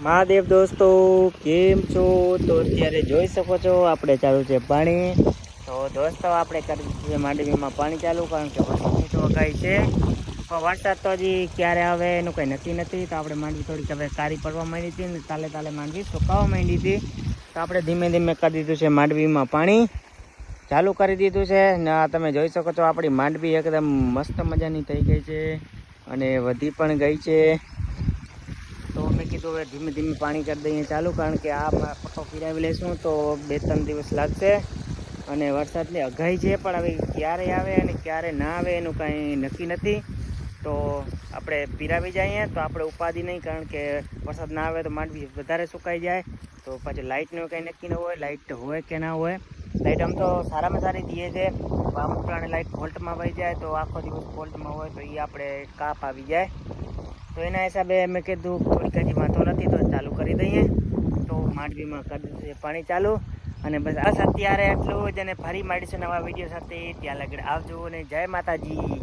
મહાદેવ દોસ્તો, કેમ છો? તો અત્યારે જોઈ શકો છો આપણે ચાલુ છે પાણી. તો દોસ્તો આપણે કરી દીધું છે માંડવીમાં પાણી ચાલુ, કારણ કે વરસાદની તો આગાહી છે. પણ વરસાદ તો હજી ક્યારે આવે એનું કંઈ નક્કી નથી. તો આપણે માંડવી થોડીક હવે કારી પડવા માંડી હતી ને તાલે તાલે માંડવી સુકાવા માંડી હતી. તો આપણે ધીમે ધીમે કરી દીધું છે માંડવીમાં પાણી ચાલુ કરી દીધું છે ને. આ તમે જોઈ શકો છો આપણી માંડવી એકદમ મસ્ત મજાની થઈ ગઈ છે અને વધી પણ ગઈ છે. તો મેં કીધું હવે ધીમે ધીમે પાણી કરી દઈએ ચાલુ, કારણ કે આ પટ્ટો પીરાવી લઈશું તો 2-3 દિવસ લાગશે. અને વરસાદની આગાહી છે, પણ હવે ક્યારે આવે અને ક્યારે ના આવે એનું કાંઈ નક્કી નથી. તો આપણે પીરાવી જઈએ તો આપણે ઉપાધિ નહીં, કારણ કે વરસાદ ના આવે તો માંડવી વધારે સુકાઈ જાય. તો પછી લાઇટનું કંઈ નક્કી ન હોય, લાઇટ હોય કે ના હોય. લાઇટ આમ તો સારામાં સારી દીએ છે, અમુક પ્રાણે લાઇટ ફોલ્ટમાં વહી જાય તો આખો દિવસ ફોલ્ટમાં હોય તો એ આપણે કાપ આવી જાય. તો એના હિસાબે મેં કીધું થોડીક હજી વાંધો નથી તો ચાલુ કરી દઈએ. તો માંડવીમાં કરી દીધું છે પાણી ચાલુ. અને બસ અત્યારે એટલું જ, અને ફરી મળીશું નવા વિડીયો સાથે. ત્યાં લગડ આવજો અને જય માતાજી.